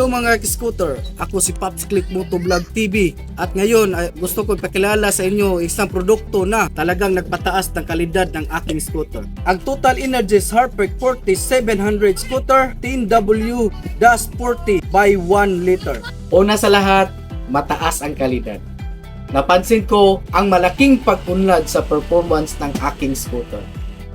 Hello mga scooter, ako si Pops Click Moto Vlog TV at ngayon gusto ko ipakilala sa inyo isang produkto na talagang nagpataas ng kalidad ng aking scooter. Ang Total Energies Harpeck 4700 scooter 10W-40 by 1 liter. Una sa lahat, mataas ang kalidad. Napansin ko ang malaking pag-unlad sa performance ng aking scooter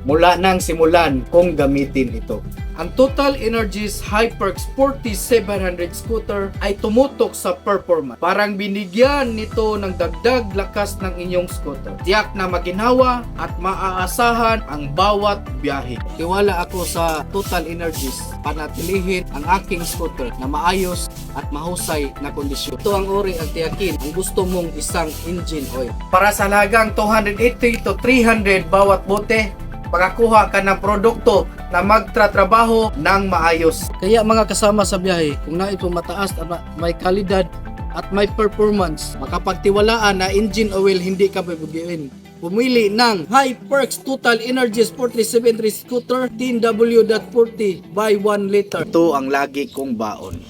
mula nang simulan kong gamitin ito. Ang Total Energies Harpeck 4700 scooter ay tumutok sa performance. Parang binigyan nito ng dagdag lakas ng inyong scooter. Tiyak na maginhawa at maaasahan ang bawat biyahe. Tiwala ako sa Total Energies panatilihin ang aking scooter na maayos at mahusay na kondisyon. Ito ang uri ang tiyakin ang gusto mong isang engine oil. Para sa halagang 280 to 300 bawat bote, pagkakuha ka ng produkto na magtratrabaho ng maayos. Kaya mga kasama sa biyahe, kung nais po mataas at may kalidad at may performance, makapagtiwalaan na engine oil hindi ka pabugiin. Pumili ng Harpeck Total Energies 4700 scooter 10W-40 by 1 liter. Ito ang lagi kong baon.